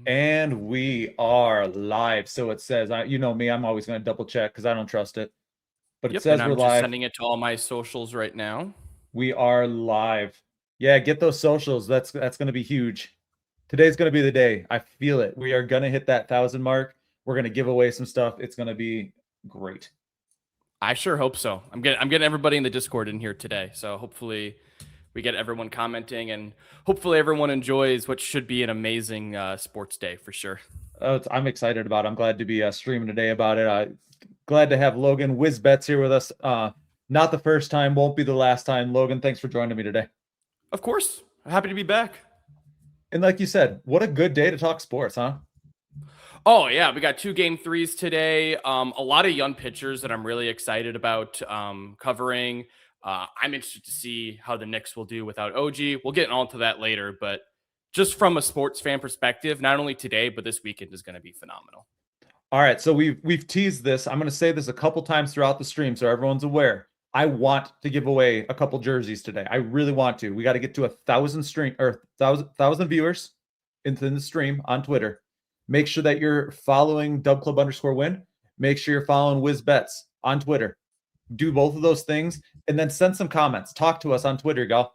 And we are live. So it says, you know me, I'm always going to double check because I don't trust it. But it Yep, and says we're I'm just live. sending it to all my socials right now. We are live. Yeah, get those socials. That's going to be huge. Today's going to be the day. I feel it. We are going to hit that 1,000 mark. We're going to give away some stuff. It's going to be great. I sure hope so. I'm getting everybody in the Discord in here today, so hopefully we get everyone commenting, and hopefully everyone enjoys what should be an amazing sports day for sure. I'm excited about it. I'm glad to be streaming today about it. Glad to have Logan WizBets here with us. Not the first time, won't be the last time. Logan, thanks for joining me today. Of course, happy to be back. And like you said, what a good day to talk sports, huh? Oh yeah, we got 2 game 3s today. A lot of young pitchers that I'm really excited about covering. I'm interested to see how the Knicks will do without OG. We'll get on to that later, but just from a sports fan perspective, not only today but this weekend is going to be phenomenal. All right, so we've teased this. I'm going to say this a couple times throughout the stream so everyone's aware. I want to give away a couple jerseys today. I really want to. We got to get to 1,000 stream or thousand viewers into the stream on Twitter. Make sure that you're following DubClub_win. Make sure you're following WizBets on Twitter. Do both of those things and then send some comments. Talk to us on Twitter, y'all.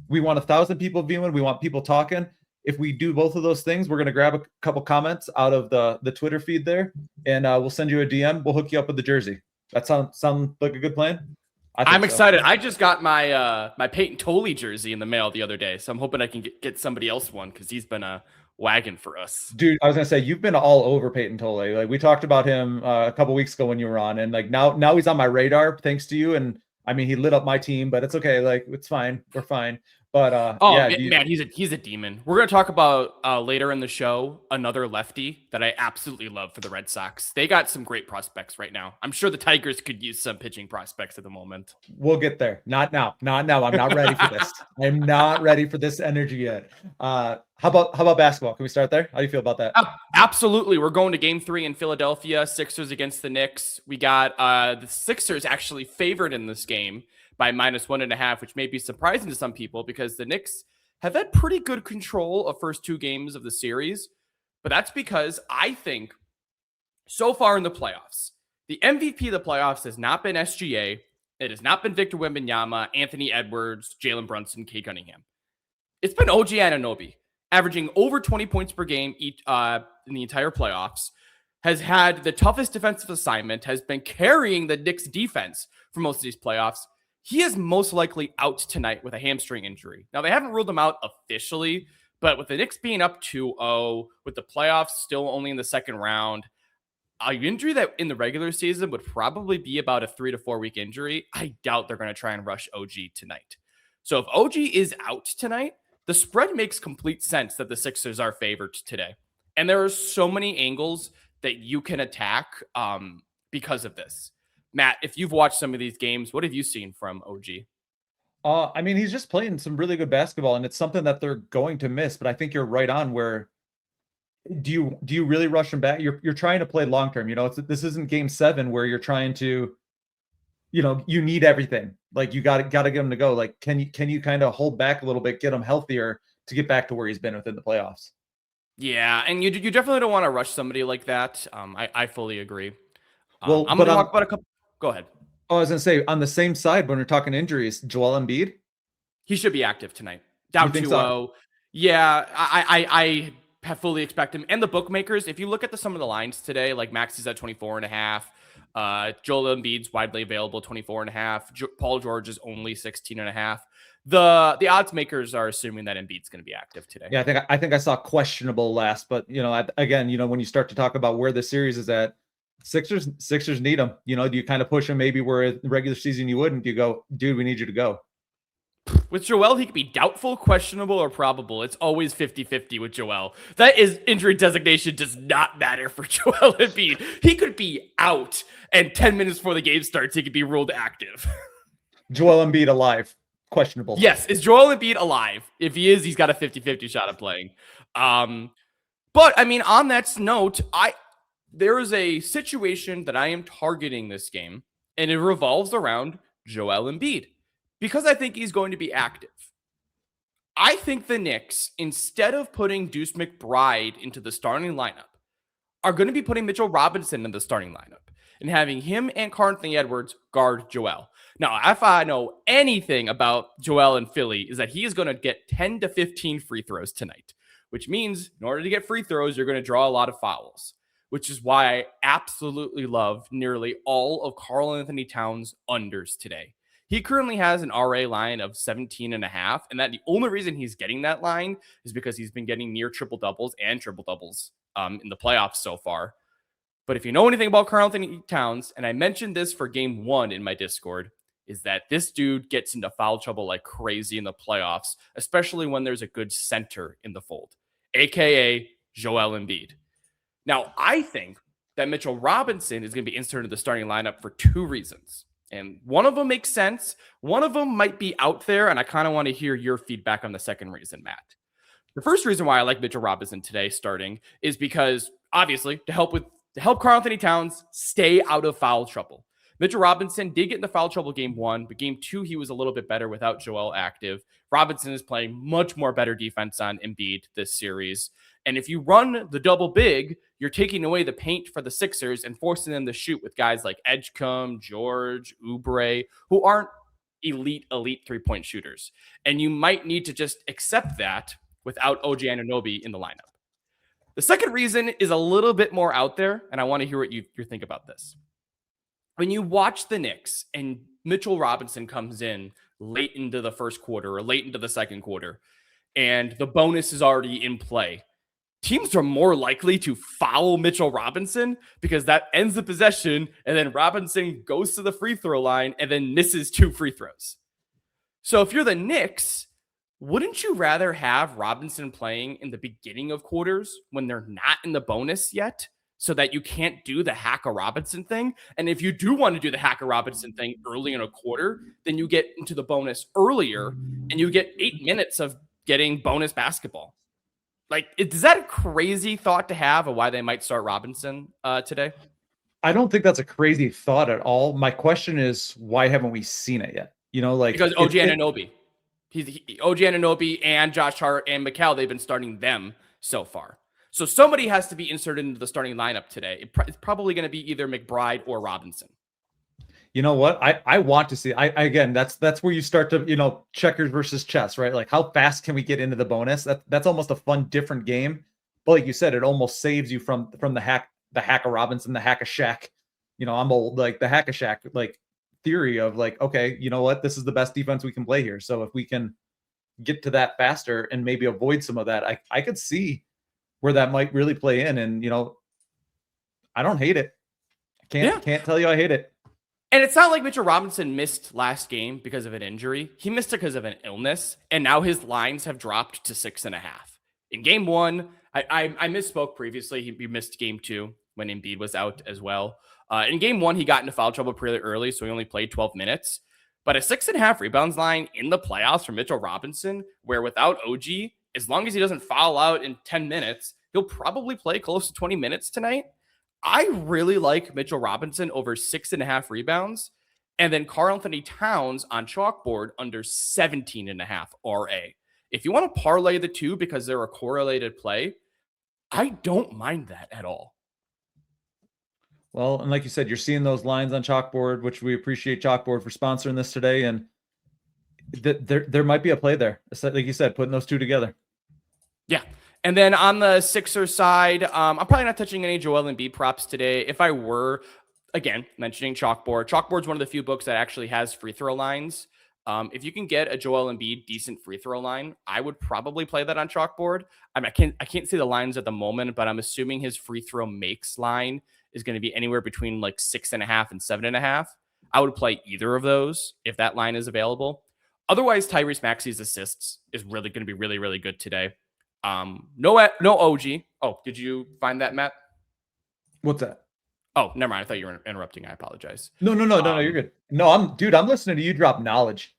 We want 1,000 people viewing. We want people talking. If we do both of those things, we're going to grab a couple comments out of the Twitter feed there, and we'll send you a DM. We'll hook you up with the jersey. That sound like a good plan? I'm excited. I just got my my Peyton Tolley jersey in the mail the other day, so I'm hoping I can get somebody else one because he's been a wagon for us. Dude, I was gonna say you've been all over Peyton Tolley. Like we talked about him a couple weeks ago when you were on, and like now he's on my radar thanks to you. And I mean, he lit up my team, but it's okay. Like it's fine. We're fine. But yeah, man, he's a demon. We're gonna talk about later in the show another lefty that I absolutely love for the Red Sox. They got some great prospects right now. I'm sure the Tigers could use some pitching prospects at the moment. We'll get there. Not now. Not now. I'm not ready for this. I'm not ready for this energy yet. How about basketball? Can we start there? How do you feel about that? Absolutely. We're going to game 3 in Philadelphia. Sixers against the Knicks. We got the Sixers actually favored in this game by -1.5, which may be surprising to some people because the Knicks have had pretty good control of first 2 games of the series. But that's because I think so far in the playoffs, the MVP of the playoffs has not been SGA. It has not been Victor Wembanyama, Anthony Edwards, Jalen Brunson, Kate Cunningham. It's been OG Anunoby, averaging over 20 points per game in the entire playoffs, has had the toughest defensive assignment, has been carrying the Knicks defense for most of these playoffs. He is most likely out tonight with a hamstring injury. Now, they haven't ruled him out officially, but with the Knicks being up 2-0, with the playoffs still only in the second round, an injury that in the regular season would probably be about a 3 to 4 week injury, I doubt they're going to try and rush OG tonight. So if OG is out tonight, the spread makes complete sense that the Sixers are favored today. And there are so many angles that you can attack because of this. Matt, if you've watched some of these games, what have you seen from OG? I mean, he's just playing some really good basketball, and it's something that they're going to miss. But I think you're right on. Where do you really rush him back? You're trying to play long term. You know, this isn't Game 7 where you're trying to, you know, you need everything. Like you got to get him to go. Like can you kind of hold back a little bit, get him healthier to get back to where he's been within the playoffs? Yeah, and you definitely don't want to rush somebody like that. I fully agree. Well, I'm going to talk about a couple. Go ahead. Oh, I was going to say, on the same side, when we're talking injuries, Joel Embiid? He should be active tonight. Down 2-0. So? Yeah, I have fully expect him. And the bookmakers, if you look at some of the lines today, like Max is at 24.5. Joel Embiid's widely available 24.5. Paul George is only 16.5. The odds makers are assuming that Embiid's going to be active today. Yeah, I think I saw questionable last, but you know, again, you know, when you start to talk about where the series is at, Sixers need him. You know, do you kind of push him maybe where in the regular season you wouldn't? You go, dude, we need you to go. With Joel, he could be doubtful, questionable, or probable. It's always 50-50 with Joel. That is injury designation does not matter for Joel Embiid. He could be out, and 10 minutes before the game starts, he could be ruled active. Joel Embiid alive. Questionable. Yes. Is Joel Embiid alive? If he is, he's got a 50-50 shot of playing. But, I mean, on that note, there is a situation that I am targeting this game, and it revolves around Joel Embiid because I think he's going to be active. I think the Knicks, instead of putting Deuce McBride into the starting lineup, are going to be putting Mitchell Robinson in the starting lineup and having him and Carl Anthony Edwards guard Joel. Now, if I know anything about Joel in Philly, is that he is going to get 10 to 15 free throws tonight, which means in order to get free throws, you're going to draw a lot of fouls, which is why I absolutely love nearly all of Carl Anthony Towns' unders today. He currently has an RA line of 17 and a half, and that the only reason he's getting that line is because he's been getting near triple doubles and triple doubles in the playoffs so far. But if you know anything about Karl Anthony Towns, and I mentioned this for game 1 in my Discord, is that this dude gets into foul trouble like crazy in the playoffs, especially when there's a good center in the fold, aka Joel Embiid. Now, I think that Mitchell Robinson is going to be inserted in the starting lineup for 2 reasons. And one of them makes sense. One of them might be out there, and I kind of want to hear your feedback on the second reason, Matt. The first reason why I like Mitchell Robinson today starting is because, obviously, to help Karl Anthony Towns stay out of foul trouble. Mitchell Robinson did get into foul trouble game 1, but game 2, he was a little bit better without Joel active. Robinson is playing much more better defense on Embiid this series. And if you run the double big, you're taking away the paint for the Sixers and forcing them to shoot with guys like Edgecombe, George, Oubre, who aren't elite three-point shooters. And you might need to just accept that without OG Anunoby in the lineup. The second reason is a little bit more out there, and I want to hear what you think about this. When you watch the Knicks and Mitchell Robinson comes in late into the first quarter or late into the second quarter, and the bonus is already in play, teams are more likely to foul Mitchell Robinson because that ends the possession, and then Robinson goes to the free throw line and then misses 2 free throws. So if you're the Knicks, wouldn't you rather have Robinson playing in the beginning of quarters when they're not in the bonus yet, so that you can't do the Hacker Robinson thing? And if you do want to do the Hacker Robinson thing early in a quarter, then you get into the bonus earlier and you get 8 minutes of getting bonus basketball. Like, is that a crazy thought to have of why they might start Robinson today? I don't think that's a crazy thought at all. My question is, why haven't we seen it yet? Because OG Anunoby. OG Anunoby and Josh Hart and Mikal, they've been starting them so far. So somebody has to be inserted into the starting lineup today. It's probably going to be either McBride or Robinson. You know what? I want to see. Again, that's where you start to, checkers versus chess, right? Like, how fast can we get into the bonus? That's almost a fun, different game. But like you said, it almost saves you from the hack of Robinson, the hack of Shaq. I'm old, like the hack of Shaq, like theory of like, okay, you know what? This is the best defense we can play here. So if we can get to that faster and maybe avoid some of that, I could see where that might really play in. And, I don't hate it. I can't tell you I hate it. And it's not like Mitchell Robinson missed last game because of an injury. He missed it because of an illness, and now his lines have dropped to 6.5. In game 1, I misspoke previously. He missed game 2 when Embiid was out as well. In game 1, he got into foul trouble pretty early, so he only played 12 minutes. But a 6.5 rebounds line in the playoffs for Mitchell Robinson, where without OG, as long as he doesn't foul out in 10 minutes, he'll probably play close to 20 minutes tonight. I really like Mitchell Robinson over 6.5 rebounds, and then Karl Anthony Towns on chalkboard under 17.5 RA. If you want to parlay the two because they're a correlated play, I don't mind that at all. Well, and like you said, you're seeing those lines on chalkboard, which we appreciate Chalkboard for sponsoring this today. And there might be a play there. Like you said, putting those two together. Yeah. And then on the Sixers side, I'm probably not touching any Joel Embiid props today. If I were, again, mentioning Chalkboard. Chalkboard's one of the few books that actually has free throw lines. If you can get a Joel Embiid decent free throw line, I would probably play that on Chalkboard. I can't see the lines at the moment, but I'm assuming his free throw makes line is going to be anywhere between like 6.5 and 7.5. I would play either of those if that line is available. Otherwise, Tyrese Maxey's assists is really going to be really, really good today. No OG. Oh, did you find that, Matt? What's that? Oh, never mind. I thought you were interrupting. I apologize. No, you're good. No, I'm listening to you drop knowledge.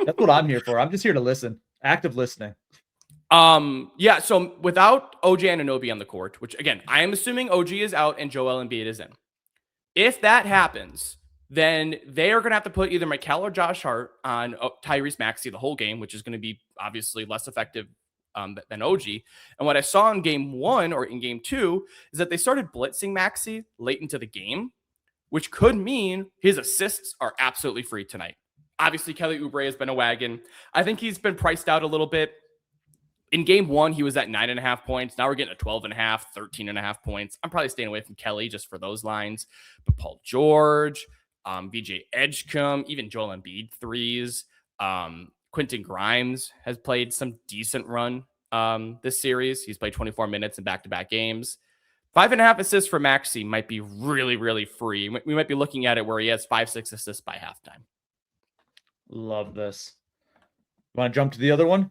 That's what I'm here for. I'm just here to listen. Active listening. Yeah, so without OG Anunoby on the court, which again, I am assuming OG is out and Joel Embiid is in. If that happens, then they are going to have to put either Mikel or Josh Hart on Tyrese Maxey the whole game, which is going to be obviously less effective than OG. And what I saw in game 1 or in game 2 is that they started blitzing Maxey late into the game, which could mean his assists are absolutely free tonight. Obviously, Kelly Oubre has been a wagon. I think he's been priced out a little bit. In game 1, he was at 9.5 points. Now we're getting a 12.5, 13.5 points. I'm probably staying away from Kelly just for those lines. But Paul George, VJ Edgecombe, even Joel Embiid threes. Quentin Grimes has played some decent run this series. He's played 24 minutes in back-to-back games. 5.5 assists for Maxey might be really, really free. We might be looking at it where he has 5-6 assists by halftime. Love this. Want to jump to the other one?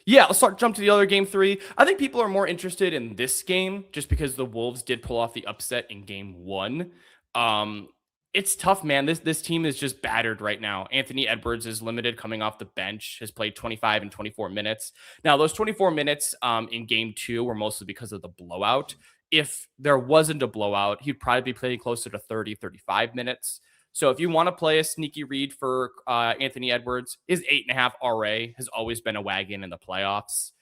Yeah, let's jump to the other game 3. I think people are more interested in this game just because the Wolves did pull off the upset in game 1. It's tough, man. This team is just battered right now. Anthony Edwards is limited coming off the bench, has played 25 and 24 minutes. Now, those 24 minutes in game 2 were mostly because of the blowout. If there wasn't a blowout, he'd probably be playing closer to 30, 35 minutes. So if you want to play a sneaky read for Anthony Edwards, his 8.5 RA has always been a wagon in the playoffs.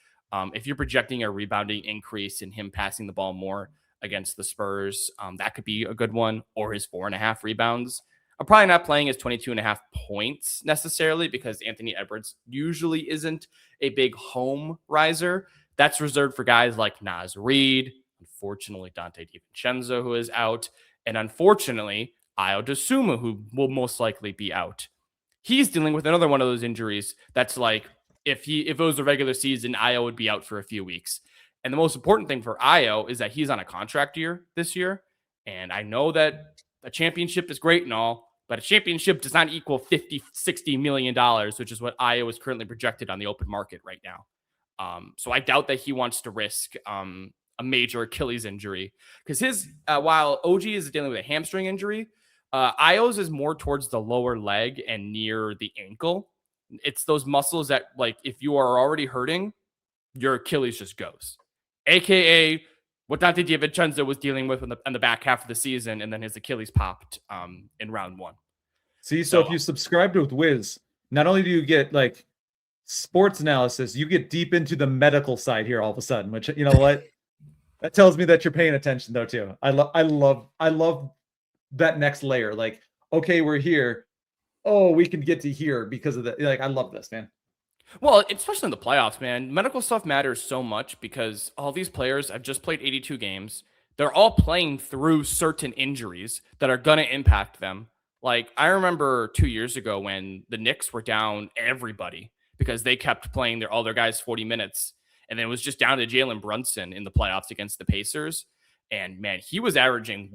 If you're projecting a rebounding increase in him passing the ball more against the Spurs, that could be a good one, or his 4.5 rebounds. I'm probably not playing his 22.5 points necessarily because Anthony Edwards usually isn't a big home riser. That's reserved for guys like Naz Reid, unfortunately Dante DiVincenzo, who is out, and unfortunately Ayo Dosunmu, who will most likely be out. He's dealing with another one of those injuries that's like, if it was the regular season, Ayo would be out for a few weeks. And the most important thing for Ayo is that he's on a contract year this year. And I know that a championship is great and all, but a championship does not equal $50-60 million, which is what Ayo is currently projected on the open market right now. So I doubt that he wants to risk a major Achilles injury because while OG is dealing with a hamstring injury, Ayo's is more towards the lower leg and near the ankle. It's those muscles that, like, if you are already hurting, your Achilles just goes. AKA what Dante DiVincenzo was dealing with in the back half of the season, and then his Achilles popped in round 1. See, so if you subscribe with Wiz, not only do you get like sports analysis, you get deep into the medical side here all of a sudden, which, you know what? That tells me that you're paying attention though too. I love that next layer. Like, okay, we're here. Oh, we can get to here because of that. Like, I love this, man. Well, especially in the playoffs, man. Medical stuff matters so much because all these players have just played 82 games. They're all playing through certain injuries that are going to impact them. Like, I remember 2 years ago when the Knicks were down everybody because they kept playing all their guys 40 minutes. And then it was just down to Jalen Brunson in the playoffs against the Pacers. And man, he was averaging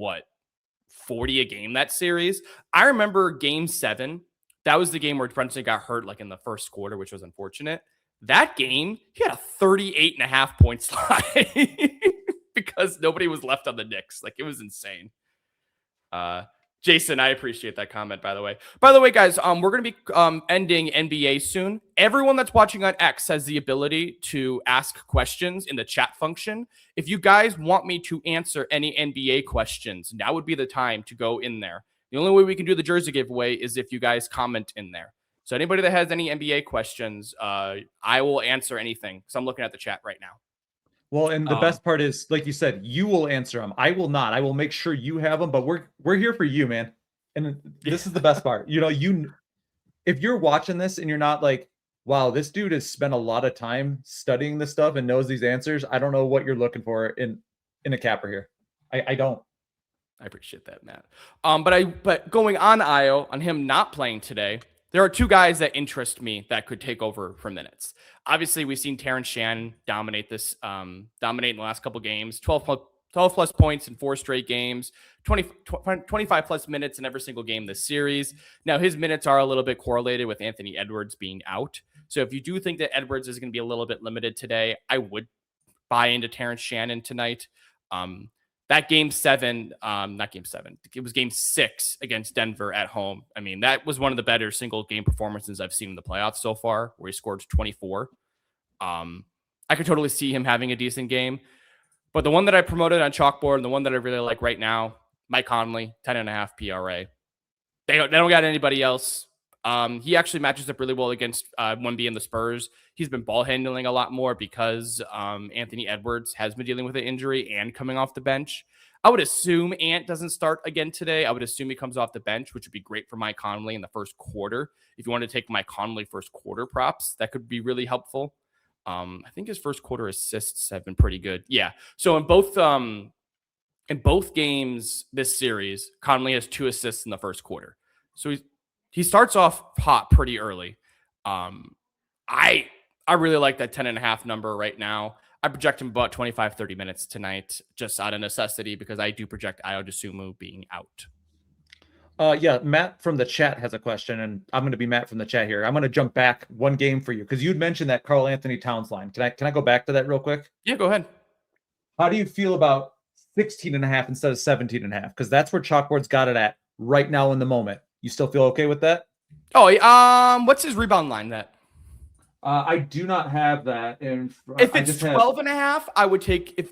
40 a game that series. I remember game 7. That was the game where Brunson got hurt like in the first quarter, which was unfortunate. That game, he had a 38.5 point slide because nobody was left on the Knicks. Like, it was insane. Jason, I appreciate that comment, by the way. By the way, guys, we're going to be ending NBA soon. Everyone that's watching on X has the ability to ask questions in the chat function. If you guys want me to answer any NBA questions, now would be the time to go in there. The only way we can do the jersey giveaway is if you guys comment in there. So anybody that has any NBA questions, I will answer anything. So I'm looking at the chat right now. Well, and the best part is, like you said, you will answer them. I will not. I will make sure you have them, but we're here for you, man. And this is the best part. You know, if you're watching this and you're not like, wow, this dude has spent a lot of time studying this stuff and knows these answers, I don't know what you're looking for in a capper here. I don't. I appreciate that, Matt. But going on Ayo, on him not playing today, there are 2 guys that interest me that could take over for minutes. Obviously, we've seen Terrence Shannon dominate in the last couple games, 12 plus points in 4 straight games, 25 plus minutes in every single game this series. Now, his minutes are a little bit correlated with Anthony Edwards being out. So if you do think that Edwards is going to be a little bit limited today, I would buy into Terrence Shannon tonight. That game 7, not game 7, it was game 6 against Denver at home. I mean, that was one of the better single game performances I've seen in the playoffs so far, where he scored 24. I could totally see him having a decent game. But the one that I promoted on Chalkboard and the one that I really like right now, Mike Conley, 10.5 PRA. They don't got anybody else. He actually matches up really well against Wemby and the Spurs. He's been ball handling a lot more because Anthony Edwards has been dealing with an injury and coming off the bench. I would assume Ant doesn't start again today. I would assume he comes off the bench, which would be great for Mike Conley in the first quarter. If you want to take Mike Conley first quarter props, that could be really helpful. I think his first quarter assists have been pretty good. Yeah. So in both games this series, Conley has 2 assists in the first quarter. So he starts off hot pretty early. I really like that 10.5 number right now. I project him about 25, 30 minutes tonight, just out of necessity, because I do project Ayo Dosunmu being out. Yeah, Matt from the chat has a question, and I'm going to be Matt from the chat here. I'm going to jump back one game for you because you'd mentioned that Karl Anthony Towns line. Can I go back to that real quick? Yeah, go ahead. How do you feel about 16.5 instead of 17.5? Because that's where Chalkboard's got it at right now in the moment. You still feel okay with that? Oh, what's his rebound line that? I do not have that. If it's 12.5, I would take if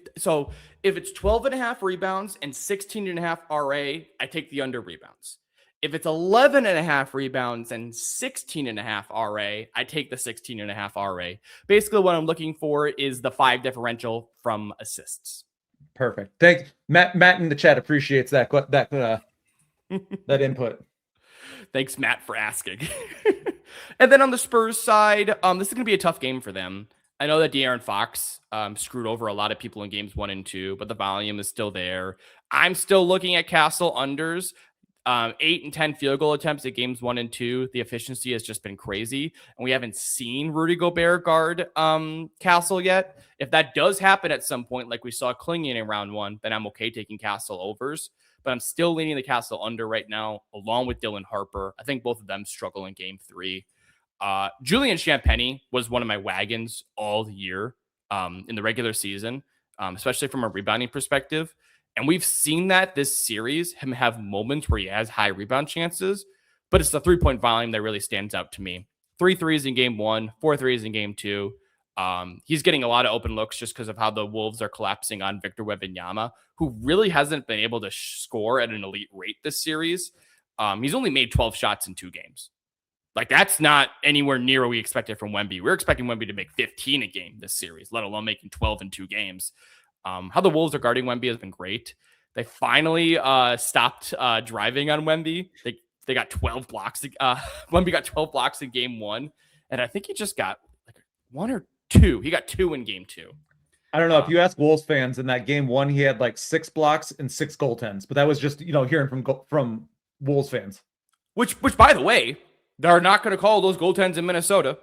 it's 12.5 rebounds and 16.5 RA, I take the under rebounds. If it's 11.5 rebounds and 16.5 RA, I take the 16.5 RA. Basically, what I'm looking for is the 5 differential from assists. Perfect. Thanks, Matt. Matt in the chat appreciates that that input. Thanks, Matt, for asking. And then on the Spurs side, this is going to be a tough game for them. I know that De'Aaron Fox screwed over a lot of people in games 1 and 2, but the volume is still there. I'm still looking at Castle unders. 8 and 10 field goal attempts at games 1 and 2. The efficiency has just been crazy, and we haven't seen Rudy Gobert guard Castle yet. If that does happen at some point, like we saw Clingan in round 1, then I'm okay taking Castle overs. But I'm still leaning the Castle under right now, along with Dylan Harper. I think both of them struggle in game 3. Julian Champagnie was one of my wagons all year in the regular season, especially from a rebounding perspective. And we've seen that this series, him have moments where he has high rebound chances, but it's the 3-point volume that really stands out to me. 3 threes in game 1, 4 threes in game 2. He's getting a lot of open looks just because of how the Wolves are collapsing on Victor Wembanyama, who really hasn't been able to score at an elite rate this series. He's only made 12 shots in 2 games. Like, that's not anywhere near what we expected from Wemby. We're expecting Wemby to make 15 a game this series, let alone making 12 in 2 games. How the Wolves are guarding Wemby has been great. They finally stopped driving on Wemby. They got 12 blocks. Wemby got 12 blocks in game 1, and I think he just got like 1 or 2. He got 2 in game 2. I don't know. If you ask Wolves fans, in that game 1, he had like 6 blocks and 6 goaltends. But that was just, hearing from Wolves fans. Which, by the way, they're not going to call those goaltends in Minnesota.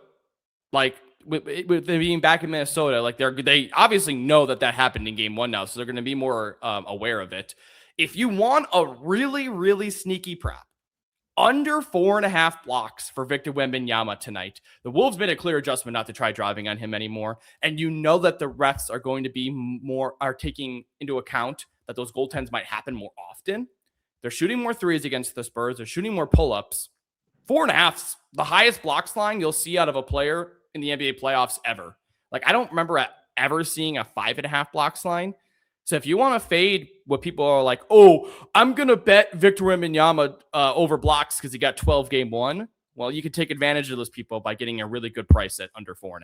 Like, with them being back in Minnesota, like they obviously know that happened in game 1 now, so they're going to be more aware of it. If you want a really, really sneaky prop, under 4.5 blocks for Victor Wembanyama tonight. The Wolves made a clear adjustment not to try driving on him anymore. And you know that the refs are going to be are taking into account that those goaltends might happen more often. They're shooting more threes against the Spurs. They're shooting more pull-ups. 4.5, the highest blocks line you'll see out of a player in the NBA playoffs ever. Like, I don't remember ever seeing a 5.5 blocks line. So if you want to fade what people are like, oh, I'm going to bet Victor Wembanyama over blocks because he got 12 game 1. Well, you can take advantage of those people by getting a really good price at under 4.5.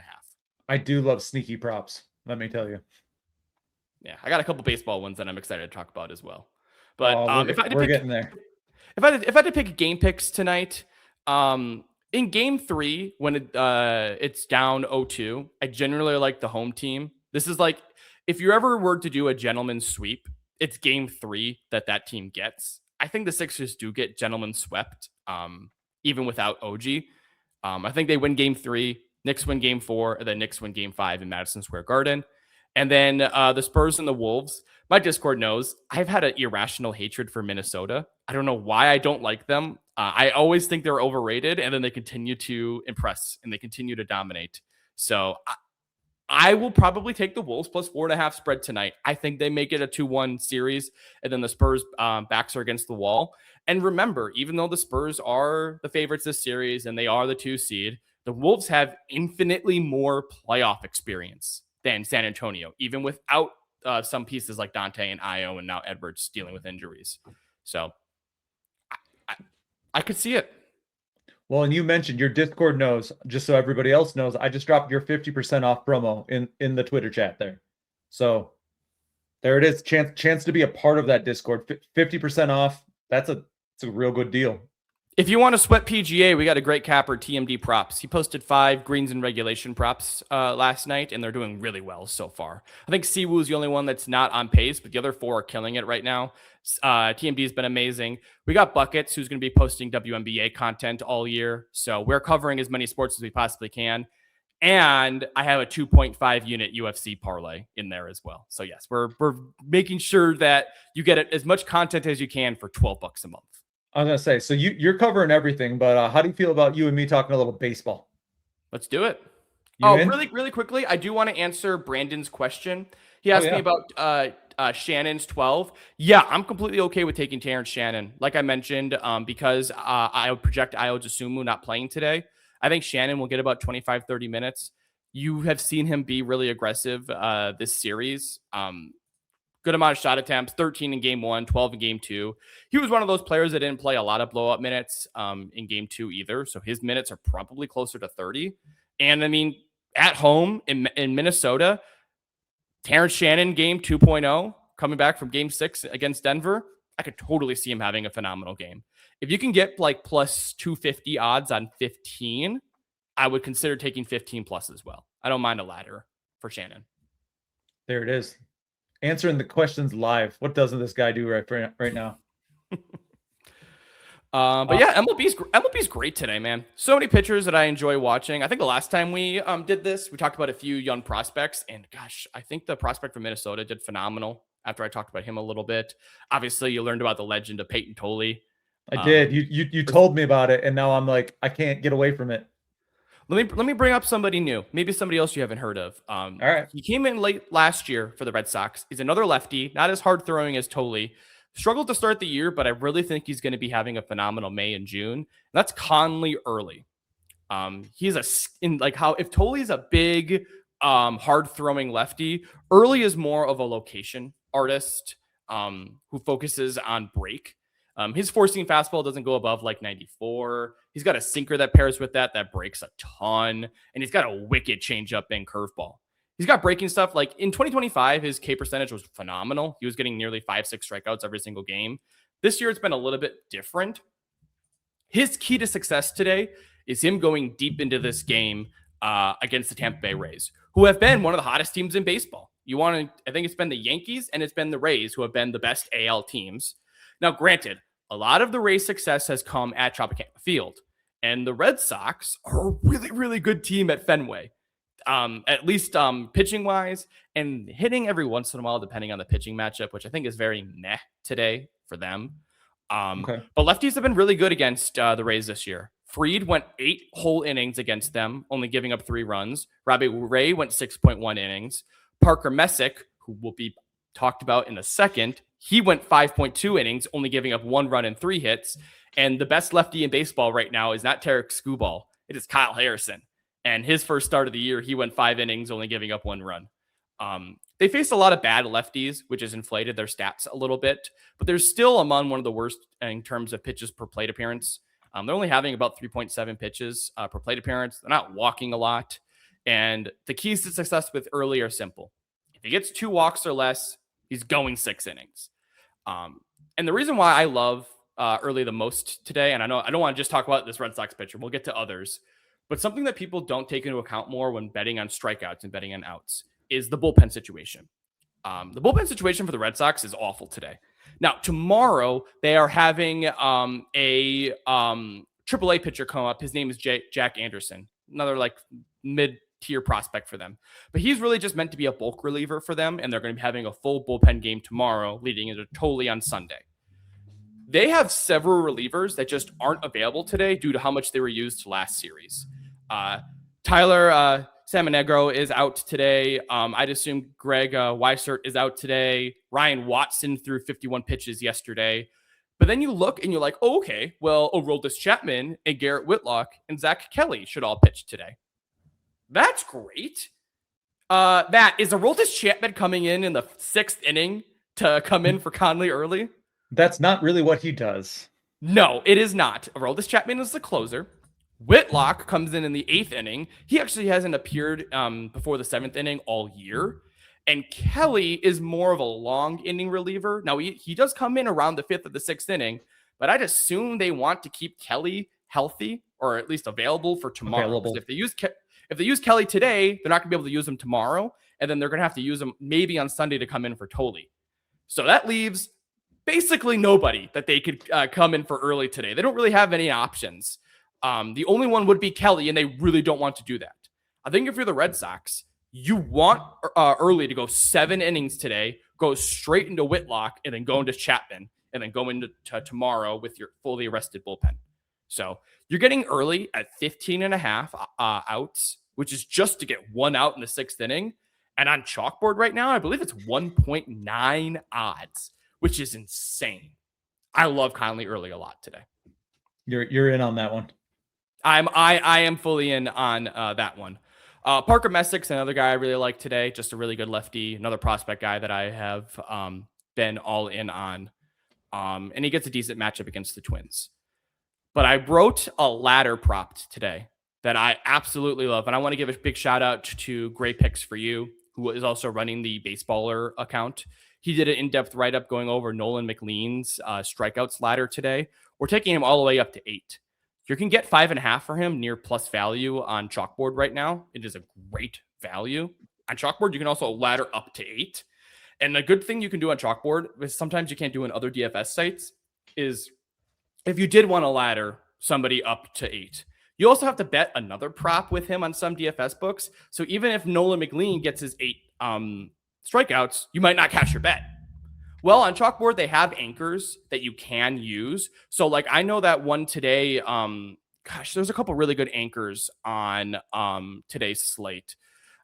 I do love sneaky props. Let me tell you. Yeah, I got a couple baseball ones that I'm excited to talk about as well. But we're getting there. If I had to pick game picks tonight, in game 3, when it's down 0-2, I generally like the home team. This is like, if you ever were to do a gentleman's sweep, it's game 3 that team gets. I think the Sixers do get gentlemen swept, even without OG. I think they win game 3, Knicks win game 4, and then Knicks win game 5 in Madison Square Garden. And then the Spurs and the Wolves. My Discord knows I've had an irrational hatred for Minnesota. I don't know why I don't like them. I always think they're overrated, and then they continue to impress and they continue to dominate. So I will probably take the Wolves plus 4.5 spread tonight. I think they make it a 2-1 series, and then the Spurs backs are against the wall. And remember, even though the Spurs are the favorites this series and they are the 2 seed, the Wolves have infinitely more playoff experience than San Antonio, even without some pieces like Dante and Ayo and now Edwards dealing with injuries. So I could see it. Well, and you mentioned your Discord knows, just so everybody else knows, I just dropped your 50% off promo in the Twitter chat there. So there it is. Chance to be a part of that Discord. 50% off. It's a real good deal. If you want to sweat PGA, we got a great capper, TMD Props. He posted 5 greens and regulation props last night, and they're doing really well so far. I think Siwoo is the only one that's not on pace, but the other 4 are killing it right now. TMD has been amazing. We got Buckets, who's going to be posting WNBA content all year. So we're covering as many sports as we possibly can. And I have a 2.5 unit UFC parlay in there as well. So yes, we're making sure that you get as much content as you can for $12 a month. I was gonna say, so you're covering everything, but how do you feel about you and me talking a little baseball? Let's do it. You in? Really quickly, I do want to answer Brandon's question. He asked me about Shannon's 12. Yeah, I'm completely okay with taking Terrence Shannon. Like I mentioned, because I would project Ayo Jasumu not playing today. I think Shannon will get about 25, 30 minutes. You have seen him be really aggressive this series. Good amount of shot attempts, 13 in game 1, 12 in game 2. He was one of those players that didn't play a lot of blow-up minutes in game 2 either. So his minutes are probably closer to 30. And I mean, at home in Minnesota, Terrence Shannon game 2.0, coming back from game 6 against Denver, I could totally see him having a phenomenal game. If you can get like plus 250 odds on 15, I would consider taking 15 plus as well. I don't mind a ladder for Shannon. There it is. Answering the questions live. What doesn't this guy do right now? But yeah, MLB's great today, man. So many pitchers that I enjoy watching. I think the last time we did this, we talked about a few young prospects, and gosh, I think the prospect from Minnesota did phenomenal. After I talked about him a little bit, obviously you learned about the legend of Peyton Tolley. I did. You told me about it, and now I'm like, I can't get away from it. Let me bring up somebody new. Maybe somebody else you haven't heard of. All right. He came in late last year for the Red Sox. He's another lefty, not as hard throwing as Tolley. Struggled to start the year, but I really think he's going to be having a phenomenal May and June. And that's Conley Early. He's if Tolley's a big, hard throwing lefty, Early is more of a location artist who focuses on break. His four-seam fastball doesn't go above like 94. He's got a sinker that pairs with that breaks a ton. And he's got a wicked changeup and curveball. He's got breaking stuff. Like in 2025, his K percentage was phenomenal. He was getting nearly 5-6 strikeouts every single game. This year, it's been a little bit different. His key to success today is him going deep into this game against the Tampa Bay Rays, who have been one of the hottest teams in baseball. I think it's been the Yankees and it's been the Rays who have been the best AL teams. Now, granted, a lot of the Rays' success has come at Tropicana Field, and the Red Sox are a really, really good team at Fenway, at least pitching-wise, and hitting every once in a while, depending on the pitching matchup, which I think is very meh today for them. Okay. But lefties have been really good against the Rays this year. Fried went 8 whole innings against them, only giving up 3 runs. Robbie Ray went 6.1 innings. Parker Messick, who will be talked about in a second, he went 5.2 innings, only giving up 1 run and 3 hits. And the best lefty in baseball right now is not Tarek Skubal. It is Kyle Harrison. And his first start of the year, he went 5 innings, only giving up 1 run. They faced a lot of bad lefties, which has inflated their stats a little bit. But they're still among one of the worst in terms of pitches per plate appearance. They're only having about 3.7 pitches per plate appearance. They're not walking a lot. And the keys to success with Early are simple. If he gets 2 walks or less, he's going 6 innings. And the reason why I love Early the most today, and I don't want to just talk about this Red Sox pitcher. We'll get to others. But something that people don't take into account more when betting on strikeouts and betting on outs is the bullpen situation. The bullpen situation for the Red Sox is awful today. Now, tomorrow, they are having a AAA pitcher come up. His name is Jack Anderson, another like mid-tier prospect for them. But he's really just meant to be a bulk reliever for them, and they're going to be having a full bullpen game tomorrow, leading into Tolley on Sunday. They have several relievers that just aren't available today due to how much they were used last series. Tyler Samonegro is out today. I'd assume Greg Weissert is out today. Ryan Watson threw 51 pitches yesterday. But then you look and you're like, oh, okay, well, Aroldis Chapman and Garrett Whitlock and Zach Kelly should all pitch today. That's great. Matt, is Aroldis Chapman coming in the 6th inning to come in for Conley Early? That's not really what he does. No, it is not. Aroldis Chapman is the closer. Whitlock comes in the 8th inning. He actually hasn't appeared before the 7th inning all year. And Kelly is more of a long inning reliever. Now, he does come in around the 5th or the 6th inning, but I'd assume they want to keep Kelly healthy or at least available for tomorrow. If they use Kelly today, they're not going to be able to use him tomorrow. And then they're going to have to use him maybe on Sunday to come in for Toley. So that leaves basically nobody that they could come in for early today. They don't really have any options. The only one would be Kelly, and they really don't want to do that. I think if you're the Red Sox, you want early to go 7 innings today, go straight into Whitlock, and then go into Chapman, and then go into tomorrow with your fully rested bullpen. So you're getting early at 15 and a half outs, which is just to get 1 out in the 6th inning. And on Chalkboard right now, I believe it's 1.9 odds, which is insane. I love Conley early a lot today. You're in on that one. I am fully in on that one. Parker Messick's another guy I really like today. Just a really good lefty, another prospect guy that I have been all in on. And he gets a decent matchup against the Twins. But I wrote a ladder prop today that I absolutely love. And I want to give a big shout out to Gray Picks for You, who is also running the Baseballer account. He did an in-depth write-up going over Nolan McLean's strikeouts ladder today. We're taking him all the way up to 8. You can get 5.5 for him near plus value on Chalkboard right now. It is a great value. On Chalkboard, you can also ladder up to 8. And the good thing you can do on Chalkboard, which sometimes you can't do in other DFS sites, is if you did want to ladder somebody up to 8, you also have to bet another prop with him on some DFS books. So even if Nolan McLean gets his 8 strikeouts, you might not cash your bet. Well, on Chalkboard, they have anchors that you can use. So like I know that one today, there's a couple really good anchors on today's slate.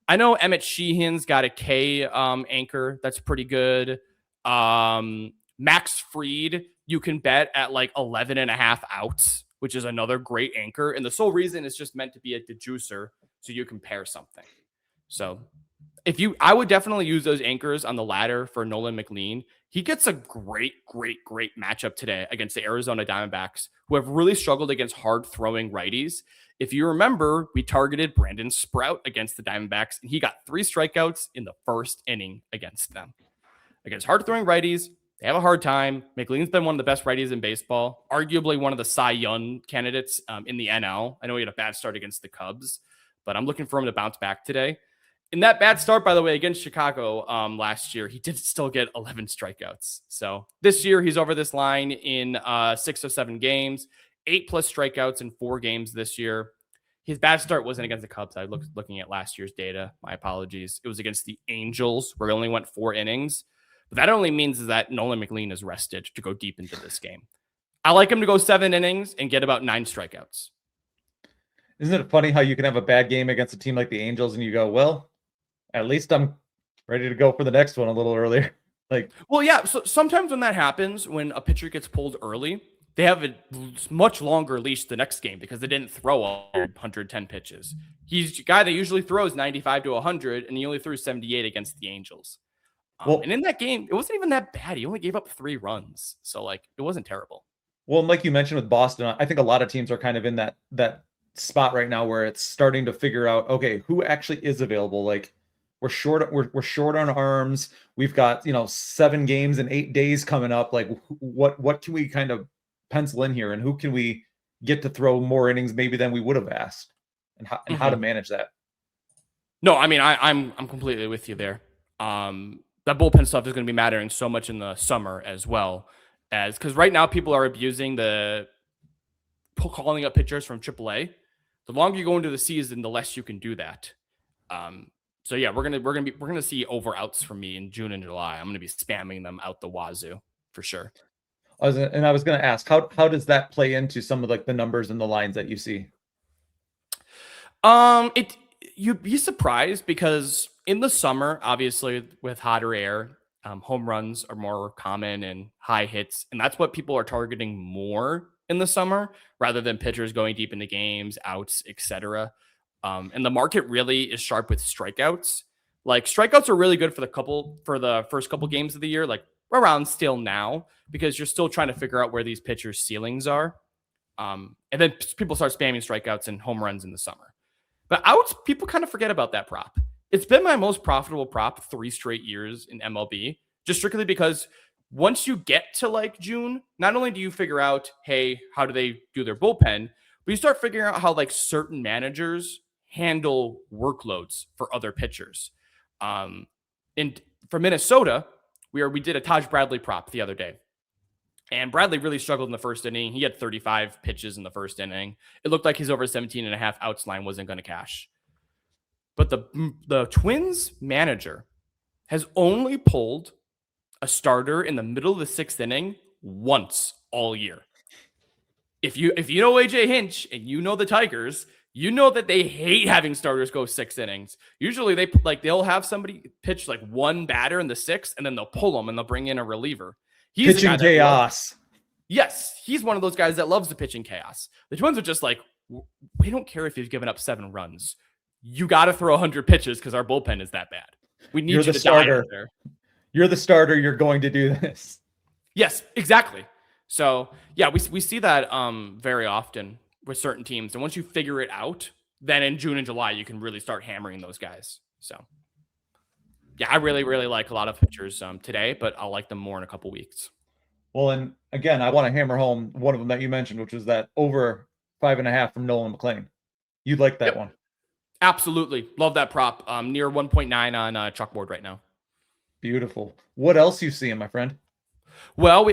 I know Emmett Sheehan's got a K anchor that's pretty good. Max Fried, you can bet at like 11.5 outs, which is another great anchor. And the sole reason is just meant to be a dejuicer so you compare something. So I would definitely use those anchors on the ladder for Nolan McLean. He gets a great matchup today against the Arizona Diamondbacks, who have really struggled against hard-throwing righties. If you remember, we targeted Brandon Sprout against the Diamondbacks, and he got 3 strikeouts in the 1st inning against them. Against hard-throwing righties, they have a hard time. McLean's been one of the best righties in baseball, arguably one of the Cy Young candidates in the NL. I know he had a bad start against the Cubs, but I'm looking for him to bounce back today. In that bad start, by the way, against Chicago last year, he did still get 11 strikeouts. So this year, he's over this line in 6 or 7 games, 8+ strikeouts in 4 games this year. His bad start wasn't against the Cubs. I looked looking at last year's data. My apologies. It was against the Angels, where he only went 4 innings. But that only means that Nolan McLean is rested to go deep into this game. I like him to go 7 innings and get about 9 strikeouts. Isn't it funny how you can have a bad game against a team like the Angels and you go, well, at least I'm ready to go for the next one a little earlier. Well, yeah. So sometimes when that happens, when a pitcher gets pulled early, they have a much longer leash the next game because they didn't throw 110 pitches. He's a guy that usually throws 95 to 100, and he only threw 78 against the Angels. And in that game, it wasn't even that bad. He only gave up 3 runs. So, it wasn't terrible. Well, and like you mentioned with Boston, I think a lot of teams are kind of in that spot right now where it's starting to figure out, okay, who actually is available? We're short on arms. We've got, 7 games in 8 days coming up. What can we kind of pencil in here, and who can we get to throw more innings maybe than we would have asked, and how to manage that? No, I mean, I'm completely with you there. That bullpen stuff is going to be mattering so much in the summer as well, because right now people are abusing the calling up pitchers from AAA. The longer you go into the season, the less you can do that. So yeah, we're gonna see over outs from me in June and July. I'm gonna be spamming them out the wazoo for sure. I was gonna ask, how does that play into some of the numbers and the lines that you see? You'd be surprised because in the summer, obviously with hotter air, home runs are more common and high hits, and that's what people are targeting more in the summer rather than pitchers going deep into games, outs, etc. And the market really is sharp with strikeouts. Strikeouts are really good for the first couple games of the year, like around still now because you're still trying to figure out where these pitchers' ceilings are. And then people start spamming strikeouts and home runs in the summer. But outs, people kind of forget about that prop. It's been my most profitable prop 3 straight years in MLB, just strictly because once you get to like June, not only do you figure out, hey, how do they do their bullpen, but you start figuring out how like certain managers handle workloads for other pitchers. And for Minnesota, we did a Taj Bradley prop the other day. And Bradley really struggled in the first inning. He had 35 pitches in the first inning. It looked like his over 17 and a half outs line wasn't going to cash. But the Twins manager has only pulled a starter in the middle of the 6th inning once all year. If you know AJ Hinch and you know the Tigers, you know that they hate having starters go 6 innings. Usually they'll have somebody pitch like one batter in the 6th and then they'll pull them and they'll bring in a reliever. He's pitching chaos. Yes, he's one of those guys that loves the pitching chaos. The Twins are just like, we don't care if you've given up 7 runs. You got to throw 100 pitches because our bullpen is that bad. We need you to die out there. You're the starter. You're going to do this. Yes, exactly. So yeah, we see that very often with certain teams. And once you figure it out, then in June and July, you can really start hammering those guys. So yeah, I really, really like a lot of pitchers today, but I'll like them more in a couple weeks. Well, and again, I want to hammer home one of them that you mentioned, which was that over 5.5 from Nolan McLean. You'd like that one. Absolutely. Love that prop. Near 1.9 on chalkboard right now. Beautiful. What else you seeing, my friend? Well,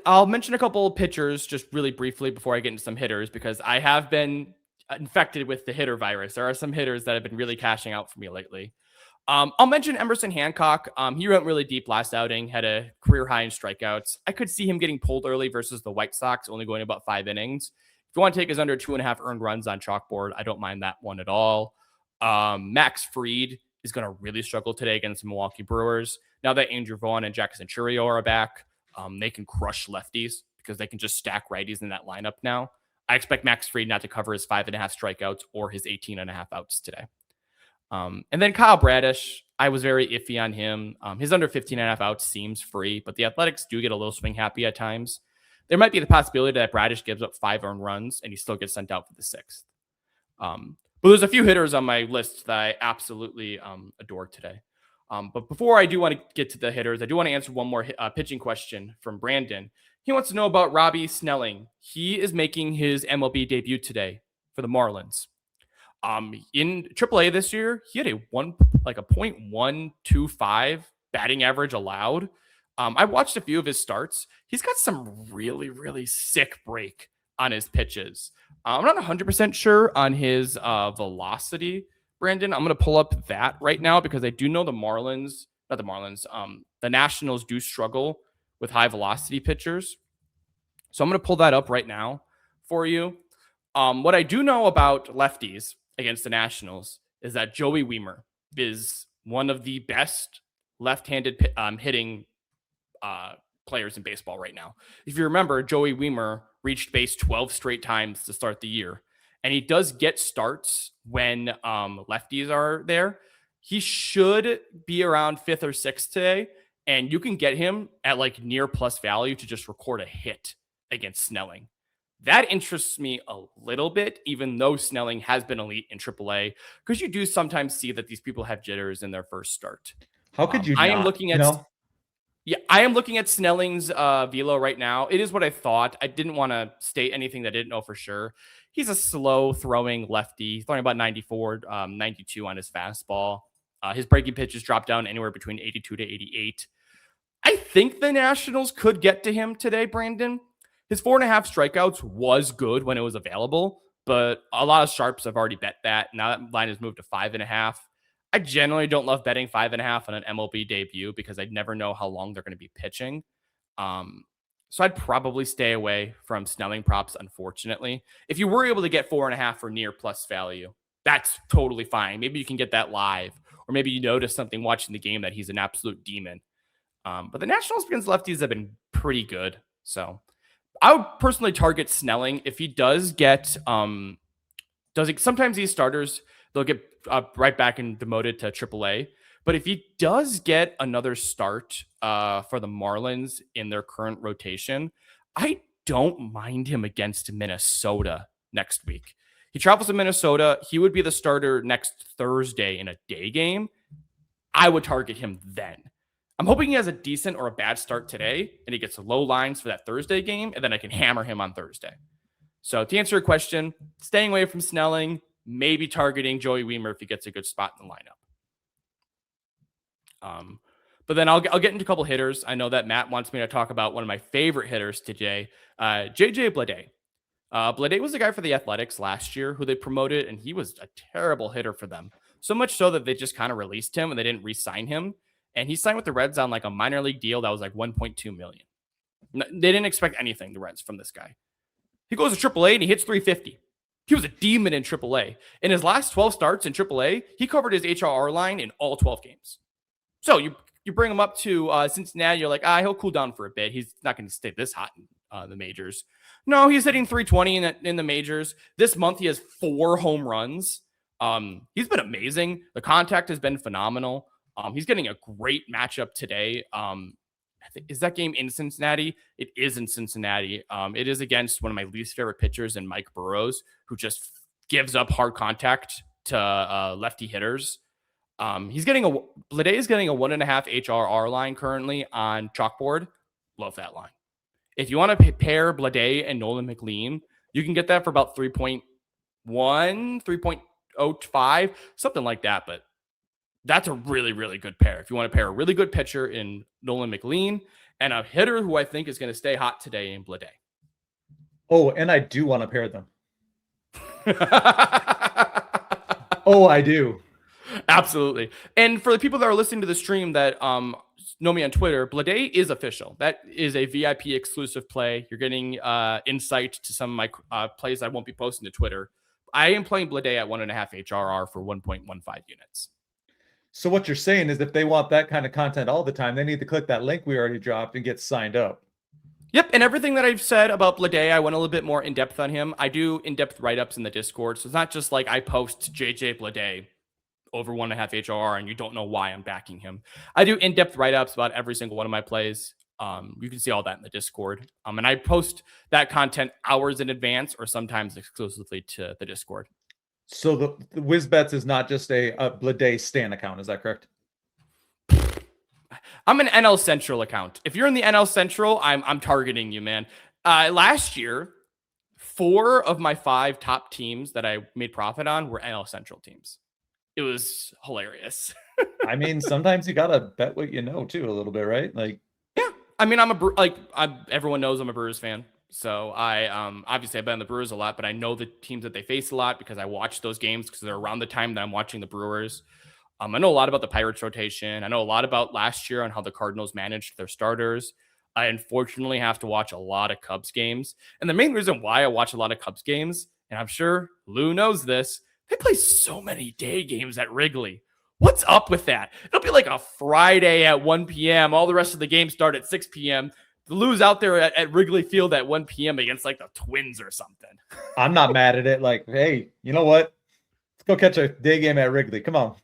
I'll mention a couple of pitchers just really briefly before I get into some hitters, because I have been infected with the hitter virus. There are some hitters that have been really cashing out for me lately. I'll mention Emerson Hancock. He went really deep last outing, had a career high in strikeouts. I could see him getting pulled early versus the White Sox, only going about 5 innings. If you want to take his under 2.5 earned runs on chalkboard, I don't mind that one at all. Max Fried is going to really struggle today against the Milwaukee Brewers. Now that Andrew Vaughn and Jackson Churio are back, they can crush lefties because they can just stack righties in that lineup now. I expect Max Fried not to cover his 5.5 strikeouts or his 18.5 outs today. And then Kyle Bradish, I was very iffy on him. His under 15.5 outs seems free, but the Athletics do get a little swing happy at times. There might be the possibility that Bradish gives up 5 earned runs and he still gets sent out for the 6th. But there's a few hitters on my list that I absolutely adore today. But before I do want to get to the hitters, I do want to answer one more pitching question from Brandon. He wants to know about Robbie Snelling. He is making his MLB debut today for the Marlins. In AAA this year, he had a 0.125 batting average allowed. I watched a few of his starts. He's got some really, really sick break on his pitches. I'm not 100% sure on his velocity, Brandon. I'm going to pull up that right now because I do know the Nationals do struggle with high velocity pitchers. So I'm going to pull that up right now for you. What I do know about lefties against the Nationals is that Joey Wiemer is one of the best left-handed hitting players in baseball right now. If you remember, Joey Wiemer reached base 12 straight times to start the year, and he does get starts when lefties are there. He should be around 5th or 6th today, and you can get him at like near plus value to just record a hit against Snelling. That interests me a little bit, even though Snelling has been elite in AAA, because you do sometimes see that these people have jitters in their first start. How could you? I am looking at Snelling's velo right now. It is what I thought. I didn't want to state anything that I didn't know for sure. He's a slow throwing lefty, throwing about 94, 92 on his fastball. His breaking pitches drop down anywhere between 82 to 88. I think the Nationals could get to him today, Brandon. His 4.5 strikeouts was good when it was available, but a lot of sharps have already bet that. Now that line has moved to 5.5. I generally don't love betting 5.5 on an MLB debut because I never know how long they're going to be pitching. So I'd probably stay away from Snelling props, unfortunately. If you were able to get 4.5 for near plus value, that's totally fine. Maybe you can get that live, or maybe you notice something watching the game that he's an absolute demon. But the Nationals against lefties have been pretty good. So I would personally target Snelling. If he does get, sometimes these starters, they'll get right back and demoted to AAA. But if he does get another start for the Marlins in their current rotation, I don't mind him against Minnesota next week. He travels to Minnesota. He would be the starter next Thursday in a day game. I would target him then. I'm hoping he has a decent or a bad start today and he gets low lines for that Thursday game, and then I can hammer him on Thursday. So to answer your question, staying away from Snelling, maybe targeting Joey Weimer if he gets a good spot in the lineup. But then I'll get into a couple hitters. I know that Matt wants me to talk about one of my favorite hitters today, JJ Bleday. Bleday was the guy for the Athletics last year who they promoted, and he was a terrible hitter for them. So much so that they just kind of released him and they didn't re-sign him. And he signed with the Reds on like a minor league deal that was like $1.2 million. They didn't expect anything, the Reds, from this guy. He goes to AAA and he hits 350. He was a demon in AAA. In his last 12 starts in AAA, he covered his HRR line in all 12 games. So you bring him up to Cincinnati, you're like, he'll cool down for a bit. He's not going to stay this hot in the majors. No, he's hitting 320 in the majors. This month, he has 4 home runs. He's been amazing. The contact has been phenomenal. He's getting a great matchup today. Is that game in Cincinnati? It is in Cincinnati. It is against one of my least favorite pitchers in Mike Burrows, who just gives up hard contact to lefty hitters. Bleday is getting a 1.5 HRR line currently on Chalkboard. Love that line. If you want to pair Bleday and Nolan McLean, you can get that for about 3.1, 3.05, something like that. But that's a really, really good pair. If you want to pair a really good pitcher in Nolan McLean and a hitter who I think is going to stay hot today in Bleday. Oh, and I do want to pair them. Oh, I do. Absolutely. And for the people that are listening to the stream that know me on Twitter, Bleday is official. That is a VIP exclusive play. You're getting insight to some of my plays I won't be posting to Twitter. I am playing Bleday at 1.5 HRR for 1.15 units. So what you're saying is if they want that kind of content all the time, they need to click that link we already dropped and get signed up. Yep, and everything that I've said about Bleday, I went a little bit more in-depth on him. I do in-depth write-ups in the Discord, so it's not just like I post JJ Bleday over 1.5 HRR and you don't know why I'm backing him. I do in-depth write-ups about every single one of my plays. You can see all that in the Discord. And I post that content hours in advance or sometimes exclusively to the Discord. So the WizBets is not just a Bleday Stan account, is that correct? I'm an NL Central account. If you're in the NL Central, I'm targeting you, man. Last year, 4 of my 5 top teams that I made profit on were NL Central teams. It was hilarious. I mean, sometimes you gotta bet what you know too, a little bit, right? Like, yeah. I mean, everyone knows I'm a Brewers fan. So I obviously I bet on the Brewers a lot, but I know the teams that they face a lot because I watch those games because they're around the time that I'm watching the Brewers. I know a lot about the Pirates rotation. I know a lot about last year on how the Cardinals managed their starters. I unfortunately have to watch a lot of Cubs games. And the main reason why I watch a lot of Cubs games, and I'm sure Lou knows this, they play so many day games at Wrigley. What's up with that? It'll be like a Friday at 1 p.m. All the rest of the games start at 6 p.m. Lou's out there at Wrigley Field at 1 p.m. against like the Twins or something. I'm not mad at it. Like, hey, you know what? Let's go catch a day game at Wrigley. Come on.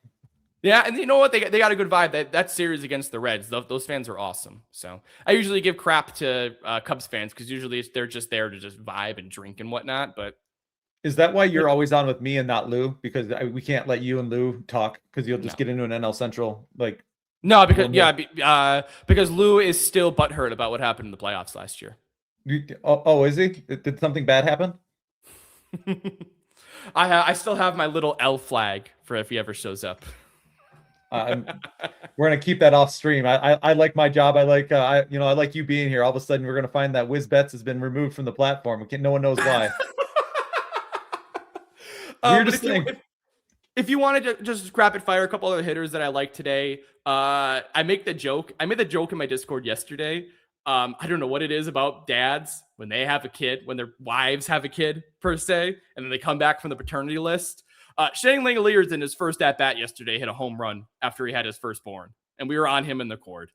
Yeah, and you know what? They got a good vibe. That series against the Reds, those fans are awesome. So I usually give crap to Cubs fans because usually they're just there to just vibe and drink and whatnot. But is that why you're always on with me and not Lou? Because we can't let you and Lou talk because you'll just get into an NL Central like. No, because Lou is still butthurt about what happened in the playoffs last year. Oh, is he? Did something bad happen? I still have my little L flag for if he ever shows up. We're gonna keep that off stream. I like my job. I like I like you being here. All of a sudden, we're gonna find that WizBets has been removed from the platform. No one knows why. Weirdest thing. If you wanted to just rapid fire a couple other hitters that I like today, I made the joke in my Discord yesterday. I don't know what it is about dads when they have a kid, when their wives have a kid per se, and then they come back from the paternity list. Shane Langeliers in his first at-bat yesterday hit a home run after he had his firstborn, and we were on him in the cord.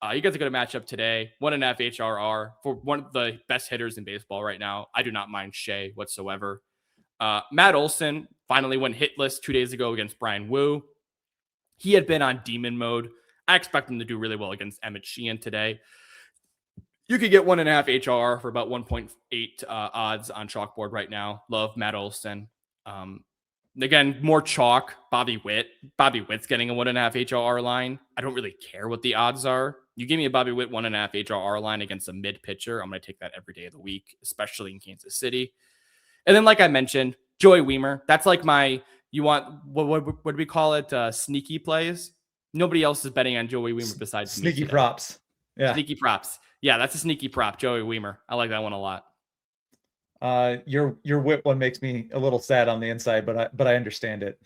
You guys are going to match up today. 1.5 HRR for one of the best hitters in baseball right now. I do not mind Shea whatsoever. Matt Olson finally went hitless 2 days ago against Brian Wu. He had been on demon mode. I expect him to do really well against Emmett Sheehan today. You could get 1.5 HR for about 1.8 odds on chalkboard right now. Love Matt Olson. Again, more chalk. Bobby Witt. Bobby Witt's getting a 1.5 HR line. I don't really care what the odds are. You give me a Bobby Witt 1.5 HR line against a mid pitcher, I'm going to take that every day of the week, especially in Kansas City. And then, like I mentioned, Joey Weimer. That's like my, you want, what do we call it? Sneaky plays. Nobody else is betting on Joey Weimer besides sneaky me props. Yeah. Sneaky props. Yeah, that's a sneaky prop. Joey Weimer. I like that one a lot. Your Witt one makes me a little sad on the inside, but I understand it.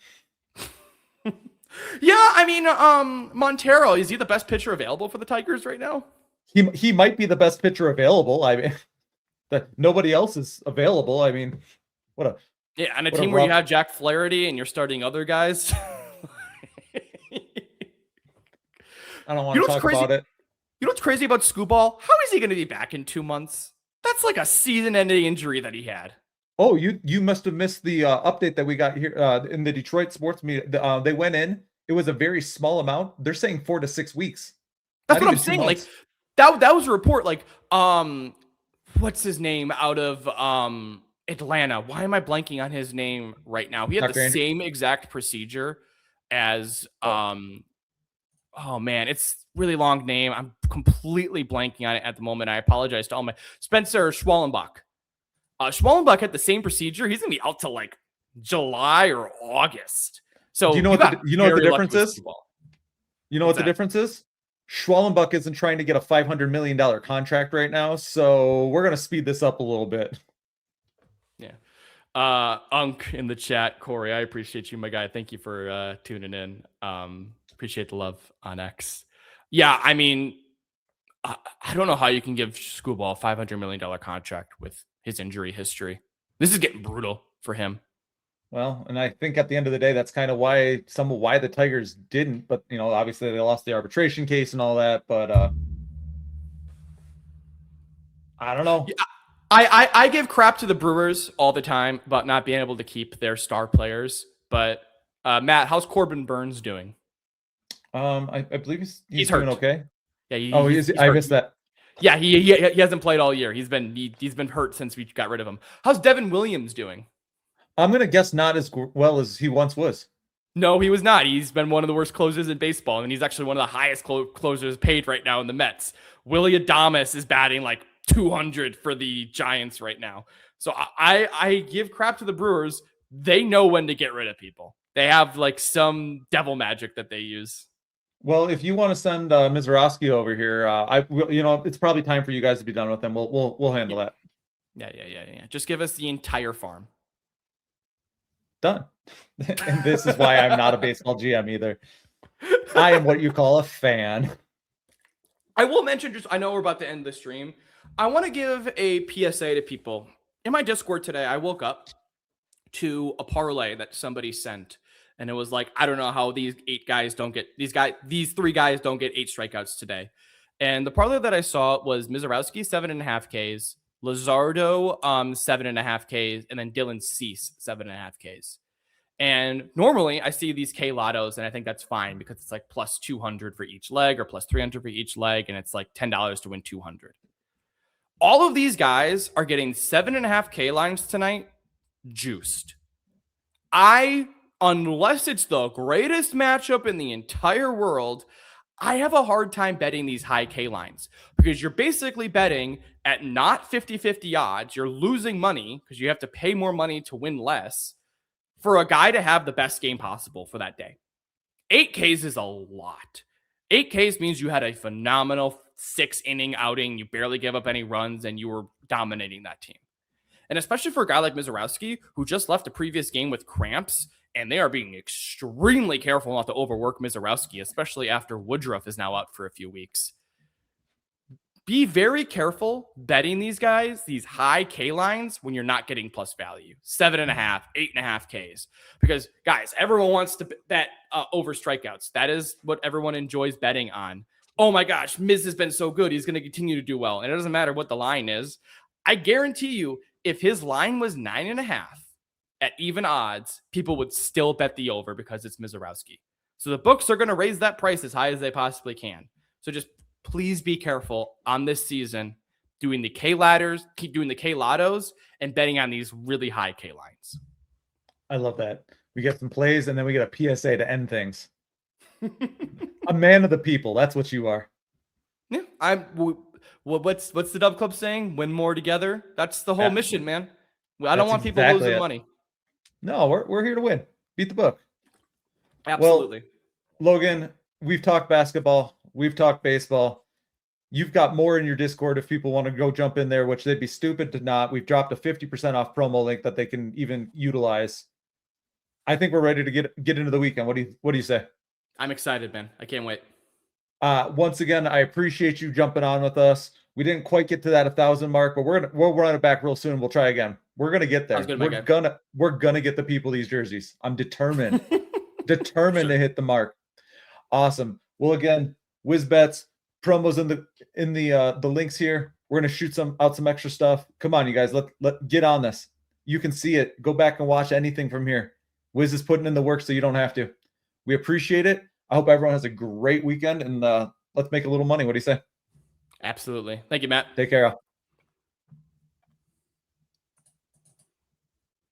Yeah, I mean, Montero, is he the best pitcher available for the Tigers right now? He might be the best pitcher available. I mean, that nobody else is available. I mean, yeah, on a team where you have Jack Flaherty and you're starting other guys. I don't want to talk about it. You know what's crazy about Scooball? How is he going to be back in 2 months? That's like a season-ending injury that he had. Oh, you must have missed the update that we got here in the Detroit sports media. They went in. It was a very small amount. They're saying 4 to 6 weeks. That's what I'm saying. Like that was a report. Like, what's his name out of Atlanta? Why am I blanking on his name right now? He had the same exact procedure as oh man, it's really long name. I'm completely blanking on it at the moment. I apologize to all my Spencer Schwallenbach. Schwallenbach had the same procedure. He's gonna be out till like July or August. So do you know what the difference is? You know what the difference is? Schwallenbach isn't trying to get a $500 million contract right now, so we're gonna speed this up a little bit. Yeah. Unk in the chat, Corey. I appreciate you, my guy. Thank you for tuning in. Appreciate the love on X. Yeah, I mean, I don't know how you can give Scooball a $500 million contract with his injury history. This is getting brutal for him. Well, and I think at the end of the day, that's kind of why the Tigers didn't. But obviously they lost the arbitration case and all that. But I don't know. Yeah, I give crap to the Brewers all the time about not being able to keep their star players. But Matt, how's Corbin Burns doing? I believe he's hurt. doing okay. Yeah. He's I missed that. Yeah, he hasn't played all year. He's been hurt since we got rid of him. How's Devin Williams doing? I'm gonna guess not as well as he once was. No, he was not. He's been one of the worst closers in baseball, and he's actually one of the highest closers paid right now in the Mets. Willie Adames is batting like 200 for the Giants right now. So I give crap to the Brewers. They know when to get rid of people. They have like some devil magic that they use. Well, if you want to send Mizorowski over here, it's probably time for you guys to be done with him. We'll handle that. Yeah. Just give us the entire farm. Done. And this is why I'm not a baseball GM either. I am what you call a fan. I will mention, I know we're about to end the stream. I want to give a PSA to people. In my Discord today, I woke up to a parlay that somebody sent. And it was like, I don't know how these three guys don't get 8 strikeouts today. And the parlay that I saw was Mizorowski 7.5 Ks, Luzardo 7.5 Ks, and then Dylan Cease 7.5 Ks. And normally I see these K lottos, and I think that's fine because it's like plus 200 for each leg or plus 300 for each leg, and it's like $10 to win 200. All of these guys are getting 7.5 K lines tonight, juiced. Unless it's the greatest matchup in the entire world, I have a hard time betting these high K lines because you're basically betting at not 50-50 odds. You're losing money because you have to pay more money to win less for a guy to have the best game possible for that day. 8 Ks is a lot. 8 Ks means you had a phenomenal 6-inning outing. You barely gave up any runs and you were dominating that team. And especially for a guy like Mizorowski, who just left a previous game with cramps, and they are being extremely careful not to overwork Mizorowski, especially after Woodruff is now out for a few weeks. Be very careful betting these guys, these high K lines, when you're not getting plus value. 7.5, 8.5 Ks. Because, guys, everyone wants to bet over strikeouts. That is what everyone enjoys betting on. Oh my gosh, Miz has been so good. He's going to continue to do well. And it doesn't matter what the line is. I guarantee you, if his line was 9.5, at even odds, people would still bet the over because it's Mizorowski. So the books are going to raise that price as high as they possibly can. So just please be careful on this season doing the K ladders, keep doing the K lottos, and betting on these really high K lines. I love that. We get some plays and then we get a PSA to end things. A man of the people. That's what you are. Yeah, what's the DubClub saying? Win more together. That's the whole mission, man. I don't want people losing money. No, we're here to win. Beat the book. Absolutely. Well, Logan, we've talked basketball. We've talked baseball. You've got more in your Discord if people want to go jump in there, which they'd be stupid to not. We've dropped a 50% off promo link that they can even utilize. I think we're ready to get into the weekend. What do you say? I'm excited, man. I can't wait. Once again, I appreciate you jumping on with us. We didn't quite get to that 1,000 mark, but we'll run it back real soon. We'll try again. We're gonna get there. We're gonna get the people these jerseys. I'm determined. Determined to hit the mark. Awesome. Well, again, WizBets promos in the links here. We're gonna shoot some extra stuff. Come on, you guys. Let get on this. You can see it. Go back and watch anything from here. Wiz is putting in the work so you don't have to. We appreciate it. I hope everyone has a great weekend, and let's make a little money. What do you say? Absolutely. Thank you, Matt. Take care.